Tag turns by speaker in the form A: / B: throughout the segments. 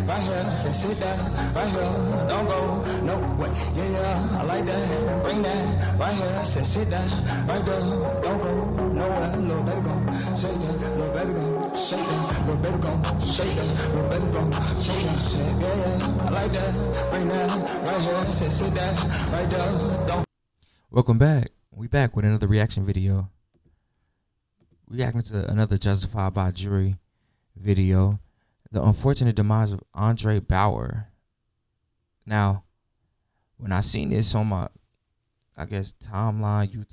A: right here, just sit down, right here, don't go, no way, yeah, I like that, bring that, right here, just sit down, right there, don't go, nowhere, little baby gon' shake that, little baby gon' shake that, little baby gon' shake that, little baby gon' shake that, yeah, I like that, bring that, right here, just sit down, right there, don't.
B: Welcome back. We back with another reaction video. Reacting to another Justified by Jury video. The unfortunate demise of Andre Braugher. Now, when I seen this on my, I guess, timeline,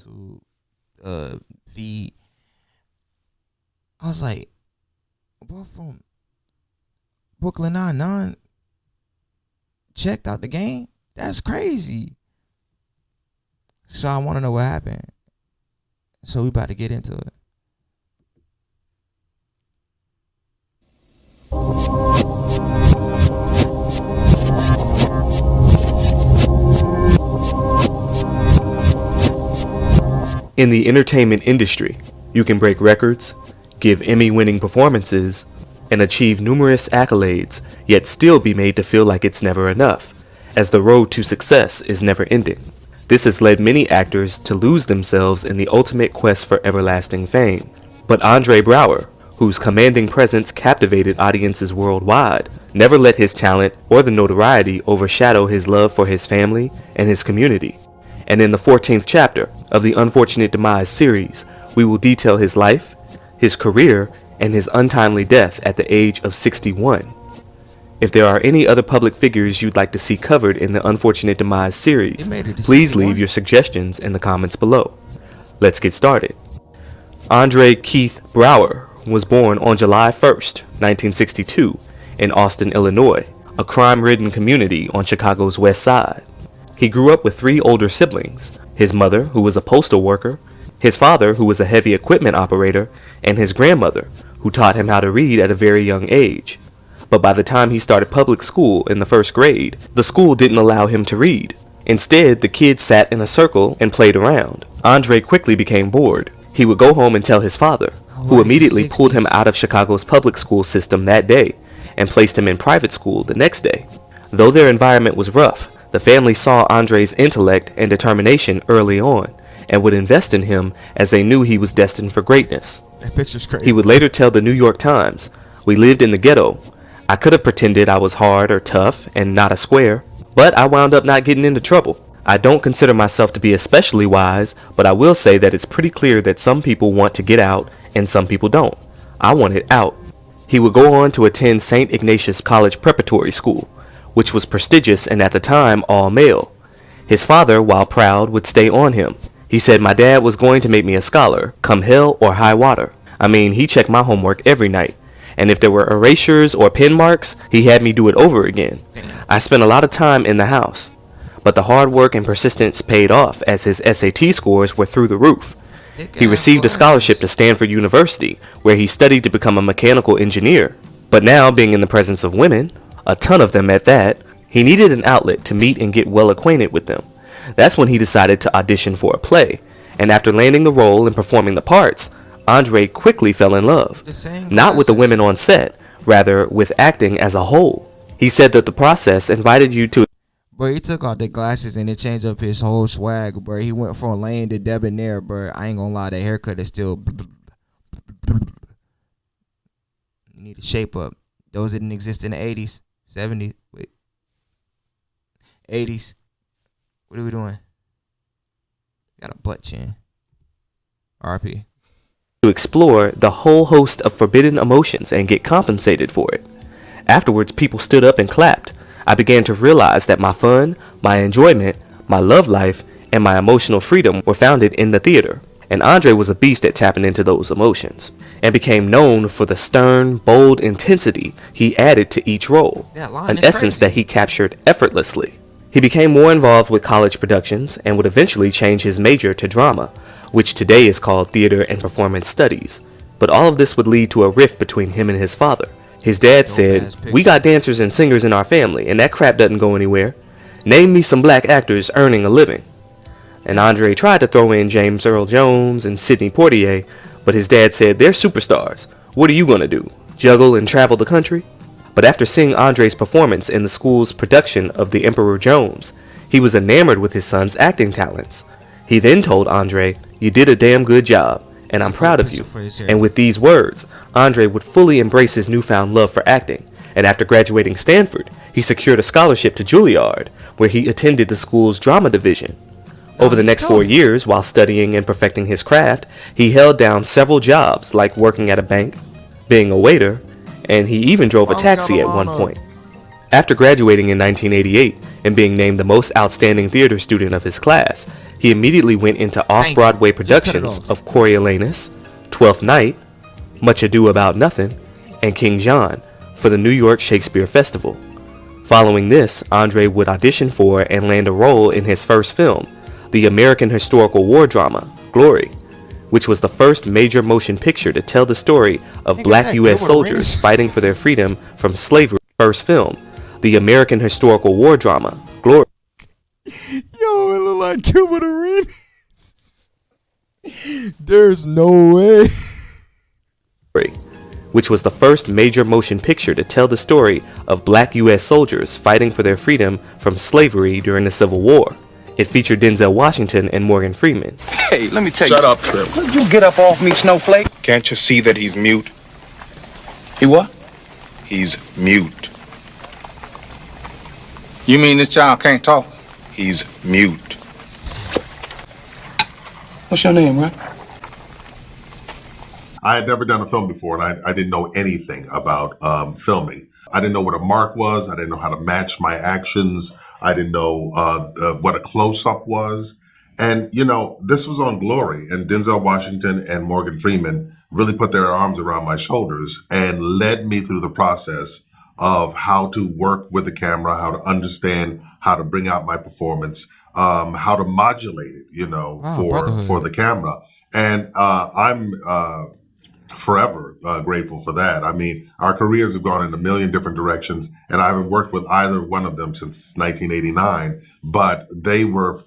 B: YouTube feed, I was like, bro, from Brooklyn Nine-Nine checked out the game? That's crazy. So I want to know what happened. So we about to get into it.
C: In the entertainment industry, you can break records, give Emmy-winning performances, and achieve numerous accolades, yet still be made to feel like it's never enough, as the road to success is never ending. This has led many actors to lose themselves in the ultimate quest for everlasting fame. But Andre Braugher, whose commanding presence captivated audiences worldwide, never let his talent or the notoriety overshadow his love for his family and his community. And in the 14th chapter of the Unfortunate Demise series, we will detail his life, his career, and his untimely death at the age of 61. If there are any other public figures you'd like to see covered in the Unfortunate Demise series, please leave your suggestions in the comments below. Let's get started. Andre Keith Braugher was born on July 1st, 1962, in Austin, Illinois, a crime-ridden community on Chicago's west side. He grew up with 3 older siblings, his mother, who was a postal worker, his father, who was a heavy equipment operator, and his grandmother, who taught him how to read at a very young age. But by the time he started public school in the 1st grade, the school didn't allow him to read. Instead, the kids sat in a circle and played around. Andre quickly became bored. He would go home and tell his father, who immediately pulled him out of Chicago's public school system that day and placed him in private school the next day. Though their environment was rough, the family saw Andre's intellect and determination early on and would invest in him as they knew he was destined for greatness.
B: That picture's crazy.
C: He would later tell the New York Times, "We lived in the ghetto. I could have pretended I was hard or tough and not a square, but I wound up not getting into trouble. I don't consider myself to be especially wise, but I will say that it's pretty clear that some people want to get out and some people don't. I wanted out." He would go on to attend St. Ignatius College Preparatory School, which was prestigious and at the time all male. His father, while proud, would stay on him. He said, "My dad was going to make me a scholar, come hell or high water. I mean, he checked my homework every night. And if there were erasures or pen marks, he had me do it over again. I spent a lot of time in the house. But the hard work and persistence paid off as his SAT scores were through the roof. He received a scholarship to Stanford University, where he studied to become a mechanical engineer. But now, being in the presence of women, a ton of them at that, he needed an outlet to meet and get well acquainted with them. That's when he decided to audition for a play. And after landing the role and performing the parts, Andre quickly fell in love, not with the women on set, rather with acting as a whole. He said that the process invited you to...
B: Bro, he took off the glasses and it changed up his whole swag, bro. He went from lame to debonair, bro. I ain't gonna lie, that haircut is still... You need to shape up. Those didn't exist in the 80s, 70s, wait. 80s. What are we doing? Got a butt chin. RP.
C: To explore the whole host of forbidden emotions and get compensated for it. Afterwards, people stood up and clapped. I began to realize that my fun, my enjoyment, my love life, and my emotional freedom were founded in the theater. And Andre was a beast at tapping into those emotions, and became known for the stern, bold intensity he added to each role, an essence that he captured effortlessly. He became more involved with college productions and would eventually change his major to drama, which today is called Theater and Performance Studies. But all of this would lead to a rift between him and his father. His dad said, "We got dancers and singers in our family, and that crap doesn't go anywhere. Name me some black actors earning a living." And Andre tried to throw in James Earl Jones and Sidney Poitier, but his dad said, "They're superstars. What are you going to do? Juggle and travel the country?" But after seeing Andre's performance in the school's production of The Emperor Jones, he was enamored with his son's acting talents. He then told Andre, "You did a damn good job, and I'm proud of you." And with these words, Andre would fully embrace his newfound love for acting. And after graduating Stanford, he secured a scholarship to Juilliard, where he attended the school's drama division. Over the next 4 years, while studying and perfecting his craft, he held down several jobs like working at a bank, being a waiter, and he even drove a taxi at one point. After graduating in 1988 and being named the most outstanding theater student of his class, he immediately went into off-Broadway productions of Coriolanus, Twelfth Night, Much Ado About Nothing, and King John for the New York Shakespeare Festival. Following this, Andre would audition for and land a role in his first film, the American historical war drama, Glory, which was the first major motion picture to tell the story of black U.S. soldiers fighting for their freedom from slavery. First film, the American historical war drama, Glory.
B: Yo, it look like Gilbert Arenas. There's no way.
C: Which was the first major motion picture to tell the story of black U.S. soldiers fighting for their freedom from slavery during the Civil War. It featured Denzel Washington and Morgan Freeman.
D: Hey, let me tell you.
E: Shut up, Trip.
D: You get up off me, snowflake.
E: Can't you see that he's mute?
D: He what?
E: He's mute.
D: You mean this child can't talk?
E: He's mute.
D: What's your name, right?
F: I had never done a film before, and I didn't know anything about filming. I didn't know what a mark was. I didn't know how to match my actions. I didn't know what a close-up was. And, you know, this was on Glory, and Denzel Washington and Morgan Freeman really put their arms around my shoulders and led me through the process of how to work with the camera, how to understand how to bring out my performance, how to modulate it, you know, for the camera. And I'm forever grateful for that. I mean, our careers have gone in a million different directions, and I haven't worked with either one of them since 1989, but they were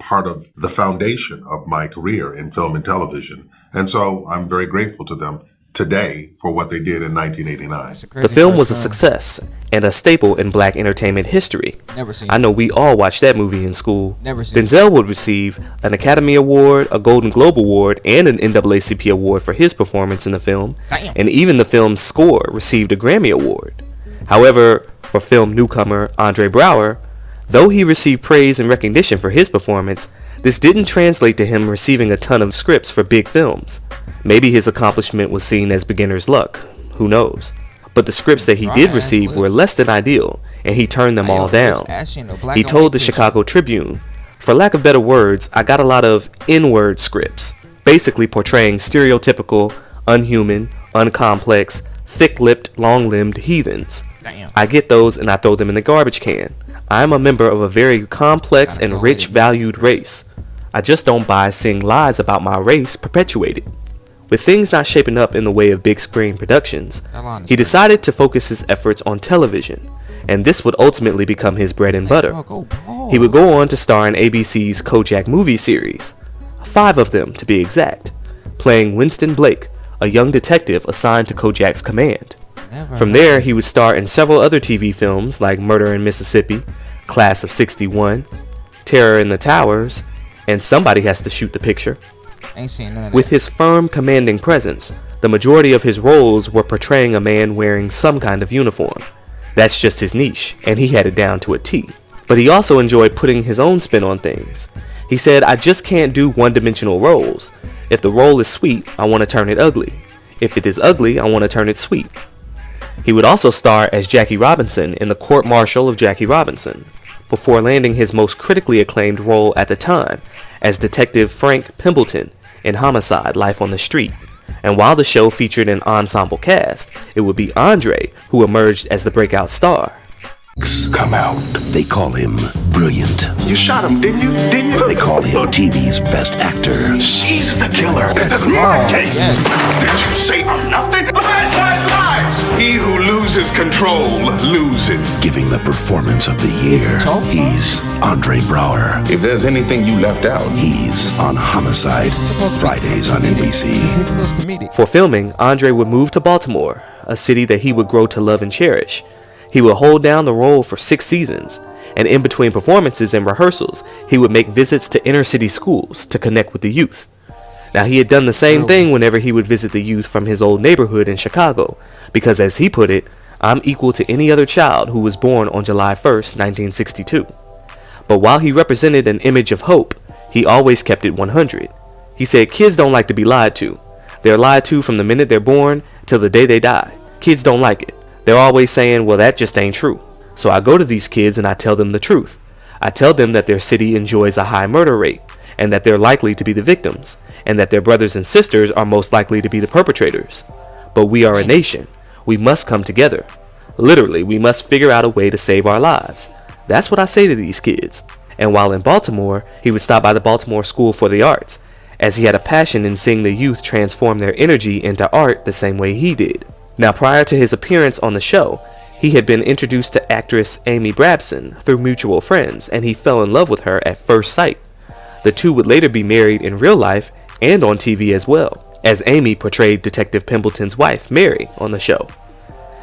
F: part of the foundation of my career in film and television. And so I'm very grateful to them today for what they did in 1989.
C: The film was a success and a staple in black entertainment history. I know we all watched that movie in school. Denzel would receive an Academy Award, a Golden Globe Award, and an NAACP Award for his performance in the film. And even the film's score received a Grammy Award. However, for film newcomer Andre Braugher, though he received praise and recognition for his performance, this didn't translate to him receiving a ton of scripts for big films. Maybe his accomplishment was seen as beginner's luck. Who knows? But the scripts that he did receive were less than ideal, and he turned them all down. He told the Chicago Tribune, "For lack of better words, I got a lot of N-word scripts, basically portraying stereotypical, unhuman, uncomplex, thick-lipped, long-limbed heathens. I get those and I throw them in the garbage can. I am a member of a very complex and rich valued race. I just don't buy seeing lies about my race perpetuated." With things not shaping up in the way of big screen productions, he decided to focus his efforts on television, and this would ultimately become his bread and butter. He would go on to star in ABC's Kojak movie series, 5 of them to be exact, playing Winston Blake, a young detective assigned to Kojak's command. From there, he would star in several other TV films like Murder in Mississippi, Class of '61, Terror in the Towers, and Somebody Has to Shoot the Picture. With his firm, commanding presence, the majority of his roles were portraying a man wearing some kind of uniform. That's just his niche, and he had it down to a T. But he also enjoyed putting his own spin on things. He said, "I just can't do one-dimensional roles. If the role is sweet, I want to turn it ugly. If it is ugly, I want to turn it sweet." He would also star as Jackie Robinson in The Court Martial of Jackie Robinson, before landing his most critically acclaimed role at the time as Detective Frank Pimbleton in Homicide: Life on the Street. And while the show featured an ensemble cast, it would be Andre who emerged as the breakout star.
G: Come out. They call him brilliant.
E: You shot him, didn't you?
G: They call him TV's best actor.
E: She's the killer. This is my case. Did you say I'm nothing? Lies, lies, lies! He who loses control loses.
G: Giving the performance of the year, he's Andre Braugher.
E: If there's anything you left out,
G: He's on Homicide, Fridays on NBC.
C: For filming, Andre would move to Baltimore, a city that he would grow to love and cherish. He would hold down the role for 6 seasons, and in between performances and rehearsals, he would make visits to inner city schools to connect with the youth. Now, he had done the same thing whenever he would visit the youth from his old neighborhood in Chicago, because as he put it, I'm equal to any other child who was born on July 1st, 1962. But while he represented an image of hope, he always kept it 100. He said kids don't like to be lied to. They're lied to from the minute they're born till the day they die. Kids don't like it. They're always saying, well, that just ain't true. So I go to these kids and I tell them the truth. I tell them that their city enjoys a high murder rate, and that they're likely to be the victims, and that their brothers and sisters are most likely to be the perpetrators. But we are a nation. We must come together. Literally, we must figure out a way to save our lives. That's what I say to these kids. And while in Baltimore, he would stop by the Baltimore School for the Arts, as he had a passion in seeing the youth transform their energy into art the same way he did. Now, prior to his appearance on the show, he had been introduced to actress Emmy Brabson through mutual friends, and he fell in love with her at first sight. The two would later be married in real life and on TV as well, as Amy portrayed Detective Pimpleton's wife, Mary, on the show.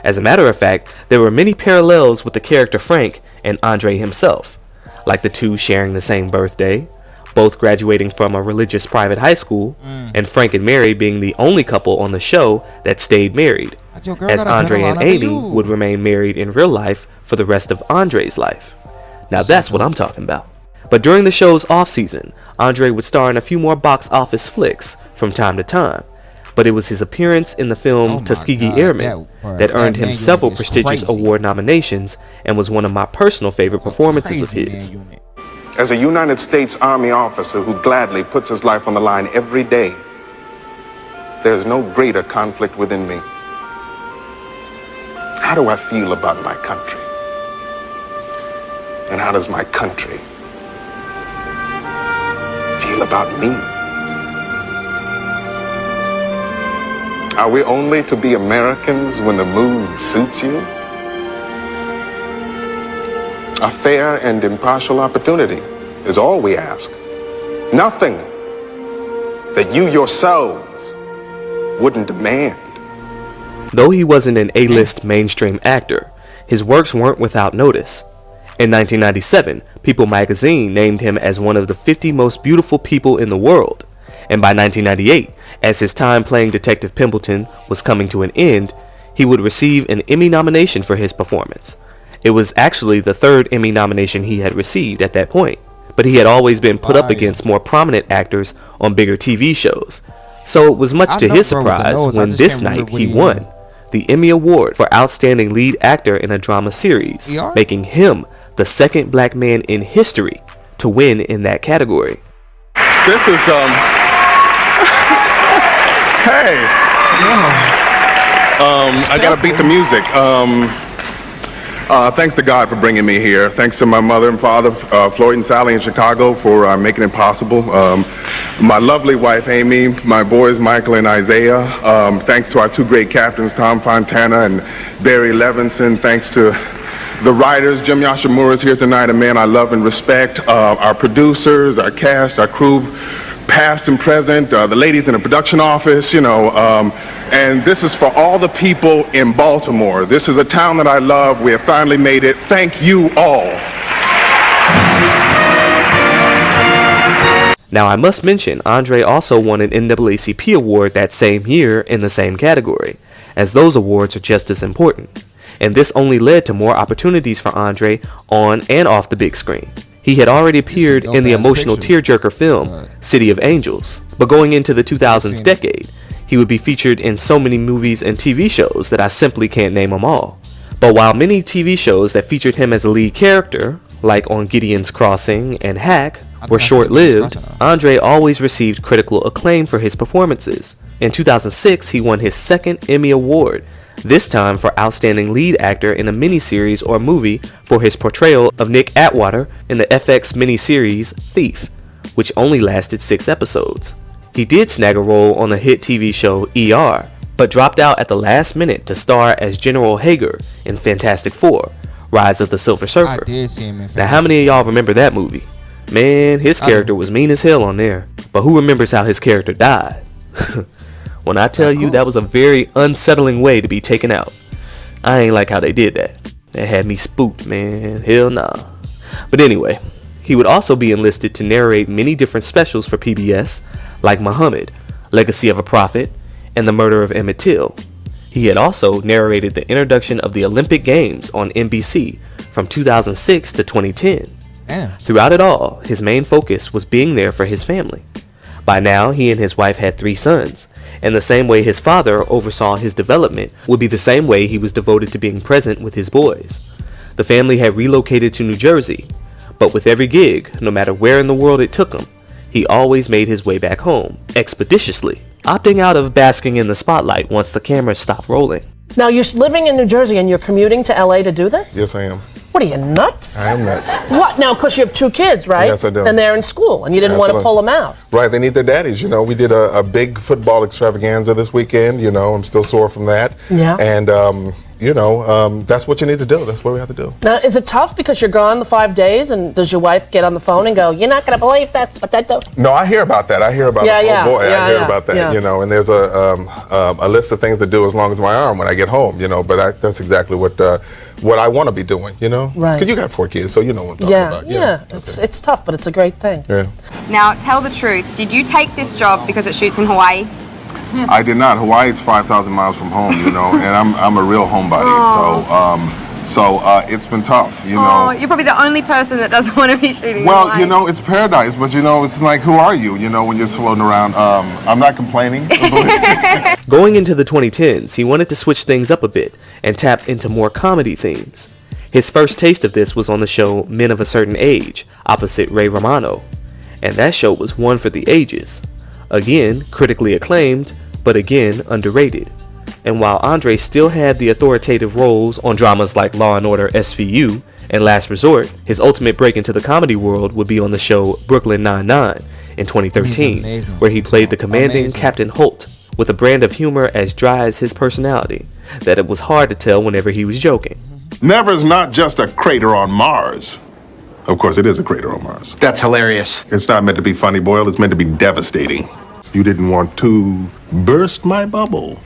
C: As a matter of fact, there were many parallels with the character Frank and Andre himself, like the two sharing the same birthday, both graduating from a religious private high school, and Frank and Mary being the only couple on the show that stayed married, as Andre and Amy would remain married in real life for the rest of Andre's life. Now that's what I'm talking about. But during the show's off-season, Andre would star in a few more box office flicks from time to time, but it was his appearance in the film Tuskegee Airmen that earned him several prestigious award nominations and was one of my personal favorite performances of his.
E: As a United States Army officer who gladly puts his life on the line every day, there's no greater conflict within me. How do I feel about my country? And how does my country feel about me? Are we only to be Americans when the mood suits you? A fair and impartial opportunity is all we ask. Nothing that you yourselves wouldn't demand.
C: Though he wasn't an A-list mainstream actor, his works weren't without notice. In 1997, People magazine named him as one of the 50 most beautiful people in the world. And by 1998, as his time playing Detective Pimpleton was coming to an end, he would receive an Emmy nomination for his performance. It was actually the 3rd Emmy nomination he had received at that point, but he had always been put up against more prominent actors on bigger TV shows. So it was much to his surprise when this night he won the Emmy Award for Outstanding Lead Actor in a Drama Series, making him the 2nd black man in history to win in that category.
E: This is, hey! I gotta beat the music. Thanks to God for bringing me here. Thanks to my mother and father, Floyd and Sally in Chicago, for making it possible. My lovely wife, Amy, my boys, Michael and Isaiah. Thanks to our 2 great captains, Tom Fontana and Barry Levinson. Thanks to the writers, Jim Yashimura is here tonight, a man I love and respect. Our producers, our cast, our crew, past and present, the ladies in the production office, and this is for all the people in Baltimore. This is a town that I love. We have finally made it. Thank you all.
C: Now I must mention, Andre also won an NAACP award that same year in the same category, as those awards are just as important. And this only led to more opportunities for Andre on and off the big screen. He had already appeared in the emotional tearjerker film City of Angels, but going into the 2000s decade, he would be featured in so many movies and TV shows that I simply can't name them all. But while many TV shows that featured him as a lead character, like on Gideon's Crossing and Hack, were short-lived, Andre always received critical acclaim for his performances. In 2006, he won his 2nd Emmy Award, this time for Outstanding Lead Actor in a Miniseries or Movie for his portrayal of Nick Atwater in the FX miniseries Thief, which only lasted 6 episodes. He did snag a role on the hit TV show ER, but dropped out at the last minute to star as General Hager in Fantastic Four, Rise of the Silver Surfer. Now how many of y'all remember that movie? Man, his character was mean as hell on there. But who remembers how his character died? When I tell you that was a very unsettling way to be taken out. I ain't like how they did that. That had me spooked, man. Hell nah. But anyway, he would also be enlisted to narrate many different specials for PBS, like Muhammad, Legacy of a Prophet, and The Murder of Emmett Till. He had also narrated the introduction of the Olympic Games on NBC from 2006 to 2010.
B: Damn.
C: Throughout it all, his main focus was being there for his family. By now, he and his wife had 3 sons, and the same way his father oversaw his development would be the same way he was devoted to being present with his boys. The family had relocated to New Jersey, but with every gig, no matter where in the world it took him, he always made his way back home, expeditiously, opting out of basking in the spotlight once the cameras stopped rolling.
H: Now, you're living in New Jersey and you're commuting to LA to do this?
I: Yes, I am.
H: What are you, nuts?
I: I am nuts.
H: What? Now, because you have 2 kids, right?
I: Yes, I do.
H: And they're in school, and you didn't want to pull them out.
I: Right, they need their daddies. You know, we did a big football extravaganza this weekend. You know, I'm still sore from that.
H: Yeah.
I: And, that's what you need to do. That's what we have to do.
H: Now, is it tough because you're gone the 5 days, and does your wife get on the phone and go, "You're not going to believe that's what that does"?
I: No, I hear about that. I hear about I hear about that. You know, and there's a list of things to do as long as my arm when I get home. You know, but that's exactly what I want to be doing. You know,
H: right?
I: Because you got 4 kids, so you know what I'm talking about.
H: Yeah. It's tough, but it's a great thing.
I: Yeah.
J: Now, tell the truth. Did you take this job because it shoots in Hawaii?
E: I did not. Hawaii is 5,000 miles from home, you know, and I'm a real homebody. So it's been tough, you know.
J: You're probably the only person that doesn't want to be shooting.
E: Well,
J: Hawaii.
E: you know, it's paradise, but you know, it's like, who are you? You know, when you're floating around. I'm not complaining.
C: Going into the 2010s, he wanted to switch things up a bit and tap into more comedy themes. His first taste of this was on the show Men of a Certain Age, opposite Ray Romano, and that show was one for the ages. Again, critically acclaimed, but again, underrated. And while Andre still had the authoritative roles on dramas like Law & Order SVU and Last Resort, his ultimate break into the comedy world would be on the show Brooklyn Nine-Nine in 2013, where he played the commanding Captain Holt, with a brand of humor as dry as his personality, that it was hard to tell whenever he was joking.
E: Never's not just a crater on Mars. Of course, it is a crater on Mars.
D: That's hilarious.
E: It's not meant to be funny, Boyle. It's meant to be devastating. You didn't want to burst my bubble,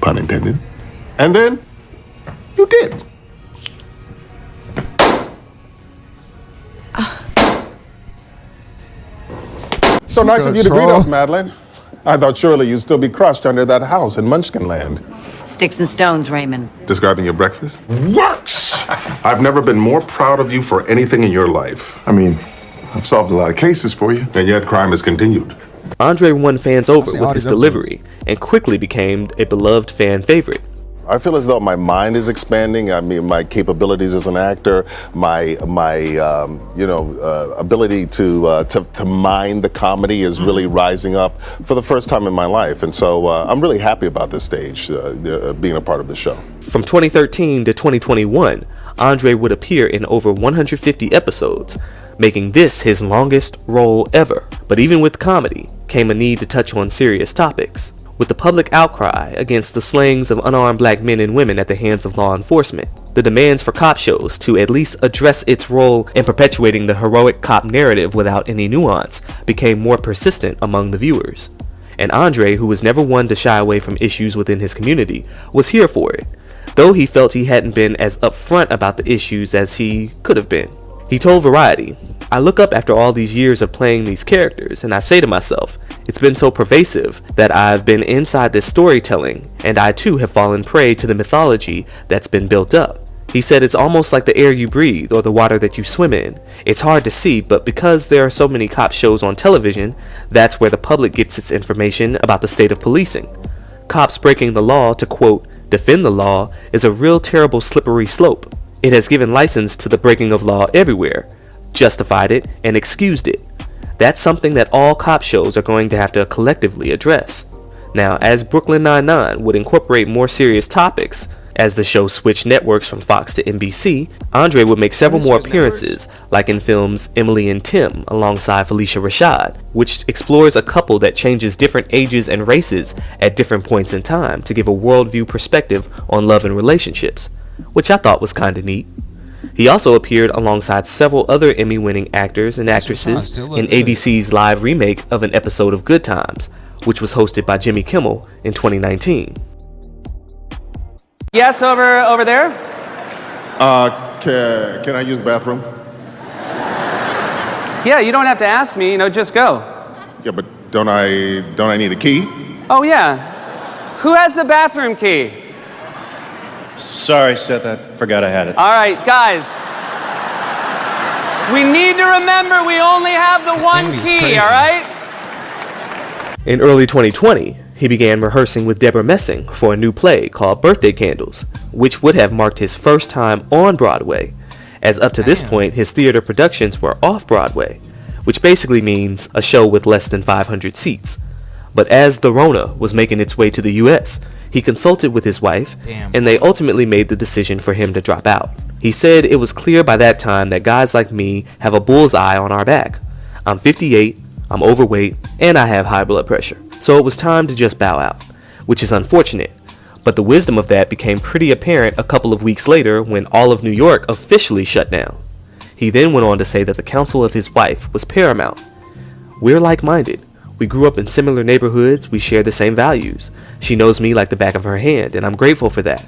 E: pun intended. And then you did.
I: So nice of you to greet us, Madeline. I thought surely you'd still be crushed under that house in Munchkinland.
K: Sticks and stones, Raymond.
E: Describing your breakfast? Works! I've never been more proud of you for anything in your life. I mean, I've solved a lot of cases for you, and yet crime has continued.
C: Andre won fans over with his delivery and quickly became a beloved fan favorite.
I: I feel as though my mind is expanding. I mean, my capabilities as an actor, my ability to mine the comedy is really rising up for the first time in my life, and so I'm really happy about this stage, being a part of the show.
C: From 2013 to 2021, Andre would appear in over 150 episodes, making this his longest role ever. But even with comedy came a need to touch on serious topics. With the public outcry against the slayings of unarmed black men and women at the hands of law enforcement, the demands for cop shows to at least address its role in perpetuating the heroic cop narrative without any nuance became more persistent among the viewers. And Andre, who was never one to shy away from issues within his community, was here for it, though he felt he hadn't been as upfront about the issues as he could have been. He told Variety, "I look up after all these years of playing these characters and I say to myself, it's been so pervasive that I've been inside this storytelling and I too have fallen prey to the mythology that's been built up." He said it's almost like the air you breathe or the water that you swim in. It's hard to see, but because there are so many cop shows on television, that's where the public gets its information about the state of policing. Cops breaking the law to, quote, defend the law is a real terrible slippery slope. It has given license to the breaking of law everywhere, justified it, and excused it. That's something that all cop shows are going to have to collectively address. Now, as Brooklyn Nine-Nine would incorporate more serious topics, as the show switched networks from Fox to NBC, Andre would make several more appearances, like in films Emily and Tim alongside Felicia Rashad, which explores a couple that changes different ages and races at different points in time to give a worldview perspective on love and relationships, which I thought was kinda neat. He also appeared alongside several other Emmy-winning actors and actresses in ABC's live remake of an episode of Good Times, which was hosted by Jimmy Kimmel in 2019.
L: Yes, over there. Can I use the bathroom?
M: Yeah, you don't have to ask me, just go.
L: Yeah, but don't I need a key?
M: Oh, yeah. Who has the bathroom key?
N: Sorry, Seth, I forgot I had it.
M: All right, guys. We need to remember we only have the one key, all right?
C: In early 2020, he began rehearsing with Deborah Messing for a new play called Birthday Candles, which would have marked his first time on Broadway, as up to this point his theater productions were off-Broadway, which basically means a show with less than 500 seats. But as the Rona was making its way to the US, he consulted with his wife, and they ultimately made the decision for him to drop out. He said it was clear by that time that guys like me have a bullseye on our back. I'm 58, I'm overweight, and I have high blood pressure. So it was time to just bow out, which is unfortunate. But the wisdom of that became pretty apparent a couple of weeks later when all of New York officially shut down. He then went on to say that the counsel of his wife was paramount. We're like-minded. We grew up in similar neighborhoods, we share the same values. She knows me like the back of her hand, and I'm grateful for that.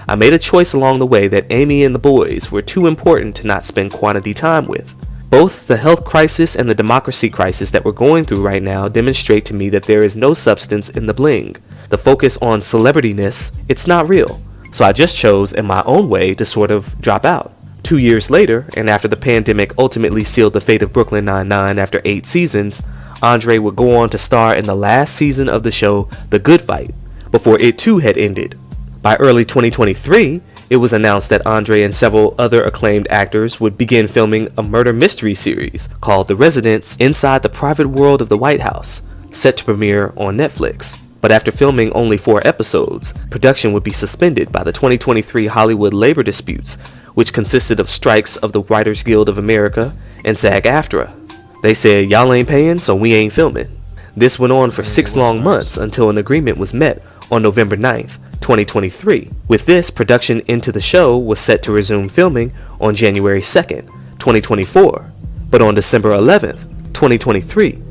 C: I made a choice along the way that Amy and the boys were too important to not spend quality time with. Both the health crisis and the democracy crisis that we're going through right now demonstrate to me that there is no substance in the bling. The focus on celebrityness, it's not real. So I just chose in my own way to sort of drop out. 2 years later, and after the pandemic ultimately sealed the fate of Brooklyn Nine-Nine after 8 seasons, Andre would go on to star in the last season of the show The Good Fight, before it too had ended. By early 2023, it was announced that Andre and several other acclaimed actors would begin filming a murder mystery series called The Residence Inside the Private World of the White House, set to premiere on Netflix. But after filming only 4 episodes, production would be suspended by the 2023 Hollywood labor disputes, which consisted of strikes of the Writers Guild of America and SAG-AFTRA. They said, y'all ain't paying, so we ain't filming. This went on for 6 long months until an agreement was met on November 9th, 2023. With this, production into the show was set to resume filming on January 2nd, 2024. But on December 11th, 2023,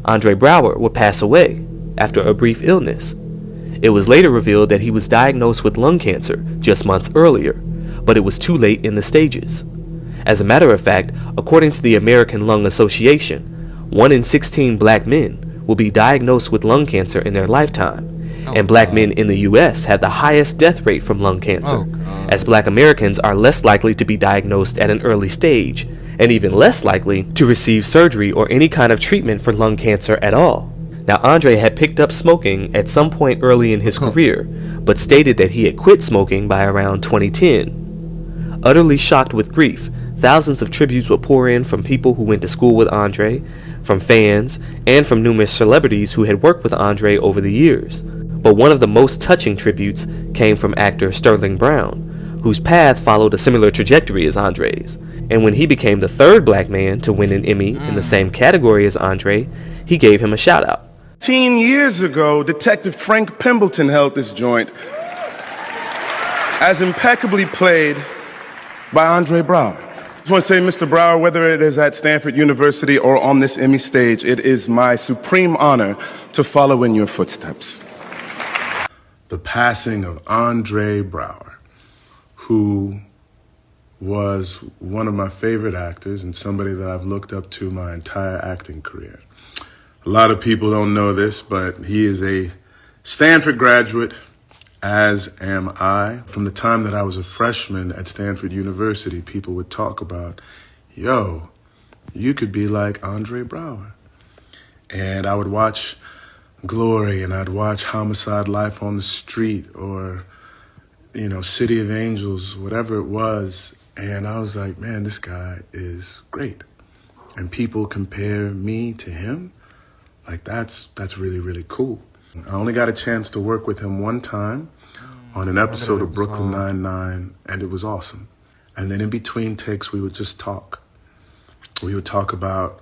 C: Andre Braugher would pass away after a brief illness. It was later revealed that he was diagnosed with lung cancer just months earlier, but it was too late in the stages. As a matter of fact, according to the American Lung Association, 1 in 16 black men will be diagnosed with lung cancer in their lifetime, and black men in the US have the highest death rate from lung cancer, as black Americans are less likely to be diagnosed at an early stage, and even less likely to receive surgery or any kind of treatment for lung cancer at all. Now, Andre had picked up smoking at some point early in his career, but stated that he had quit smoking by around 2010. Utterly shocked with grief, thousands of tributes would pour in from people who went to school with Andre, from fans, and from numerous celebrities who had worked with Andre over the years. But one of the most touching tributes came from actor Sterling Brown, whose path followed a similar trajectory as Andre's. And when he became the 3rd black man to win an Emmy in the same category as Andre, he gave him a shout out.
O: 10 years ago, Detective Frank Pemberton held this joint, as impeccably played by Andre Braugher. I just want to say, Mr. Braugher, whether it is at Stanford University or on this Emmy stage, it is my supreme honor to follow in your footsteps.
P: The passing of Andre Braugher, who was one of my favorite actors and somebody that I've looked up to my entire acting career. A lot of people don't know this, but he is a Stanford graduate, as am I. From the time that I was a freshman at Stanford University, people would talk about, yo, you could be like Andre Braugher. And I would watch Glory, and I'd watch Homicide: Life on the Street, or, City of Angels, whatever it was. And I was like, man, this guy is great. And people compare me to him. Like, that's really, really cool. I only got a chance to work with him one time on an episode of Brooklyn Nine-Nine, and it was awesome. And then in between takes, we would just talk. We would talk about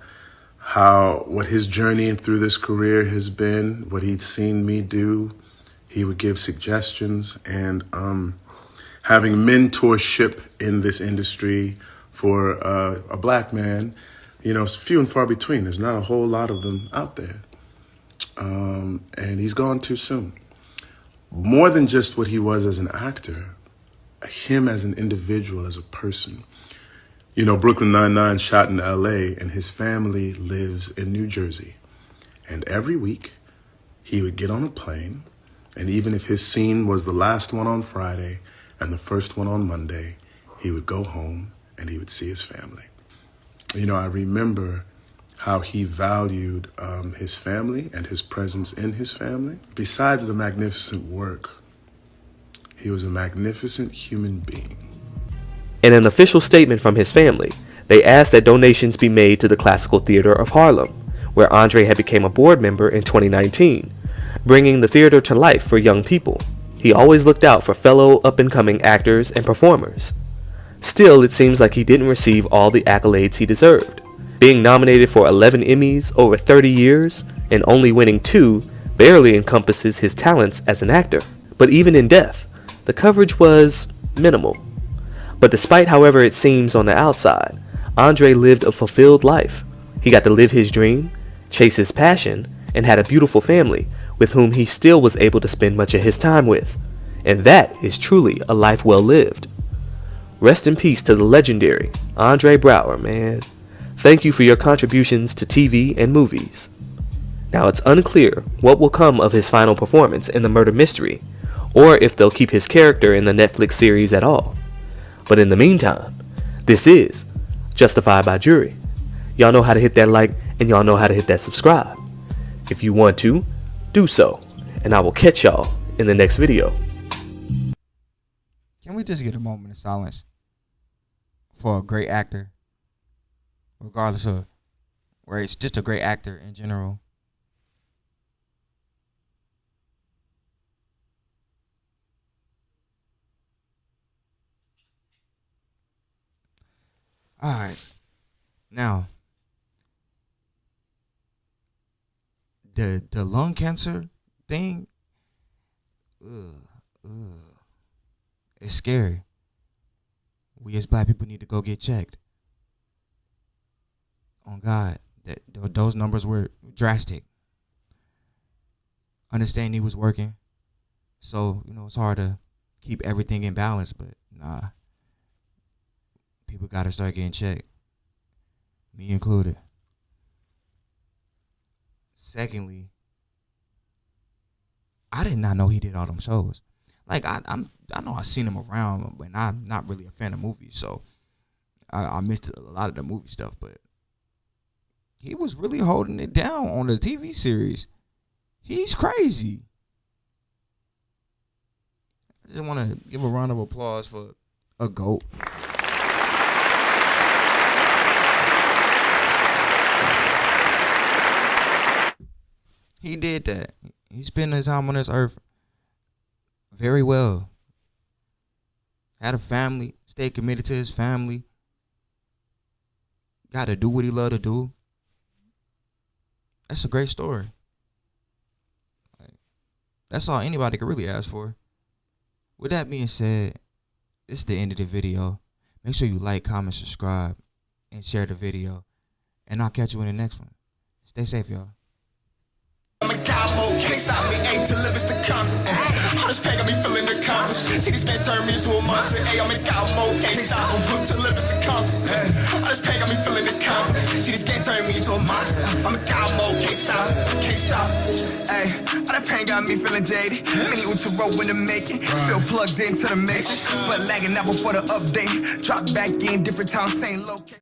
P: what his journey through this career has been, what he'd seen me do. He would give suggestions, and having mentorship in this industry for a black man, it's few and far between. There's not a whole lot of them out there. And he's gone too soon. More than just what he was as an actor, him as an individual, as a person. You know, Brooklyn Nine-Nine shot in LA, and his family lives in New Jersey. And every week, he would get on a plane, and even if his scene was the last one on Friday and the first one on Monday, he would go home and he would see his family. You know, I remember how he valued his family and his presence in his family. Besides the magnificent work, he was a magnificent human being.
C: In an official statement from his family, they asked that donations be made to the Classical Theater of Harlem, where Andre had become a board member in 2019, bringing the theater to life for young people. He always looked out for fellow up-and-coming actors and performers. Still, it seems like he didn't receive all the accolades he deserved. Being nominated for 11 Emmys over 30 years and only winning 2 barely encompasses his talents as an actor. But even in death, the coverage was minimal. But despite however it seems on the outside, Andre lived a fulfilled life. He got to live his dream, chase his passion, and had a beautiful family with whom he still was able to spend much of his time with. And that is truly a life well lived. Rest in peace to the legendary Andre Braugher, man. Thank you for your contributions to TV and movies. Now it's unclear what will come of his final performance in the murder mystery, or if they'll keep his character in the Netflix series at all. But in the meantime, this is Justified by Jury. Y'all know how to hit that like, and y'all know how to hit that subscribe. If you want to, do so, and I will catch y'all in the next video.
B: Can we just get a moment of silence for a great actor, regardless of where it's just a great actor in general? All right, now the lung cancer thing, it's scary. We as black people need to go get checked. On God, those numbers were drastic. Understand he was working, so you know it's hard to keep everything in balance, but nah. People gotta start getting checked, me included. Secondly, I did not know he did all them shows. Like I know I seen him around, but I'm not really a fan of movies, so I missed a lot of the movie stuff. But he was really holding it down on the TV series. He's crazy. I just want to give a round of applause for a GOAT. He did that. He spent his time on this earth very well. Had a family, stayed committed to his family. Got to do what he loved to do. That's a great story. That's all anybody could really ask for. With that being said, this is the end of the video. Make sure you like, comment, subscribe, and share the video. And I'll catch you in the next one. Stay safe, y'all.
A: I'm a cowboy, can't stop me, ain't to live is to conquer. All this pain got me feeling accomplished. See, this game turned me into a monster. Hey, I'm a cowboy, can't stop, to live is to conquer. All this pain got me feeling accomplished. See, this game turned me into a monster. I'm a cowboy, can't stop, can't stop. Hey, all that pain got me feeling jaded. Many with your rope when to make it. Still plugged into the mix, but lagging out before the update. Drop back in, different time, same location.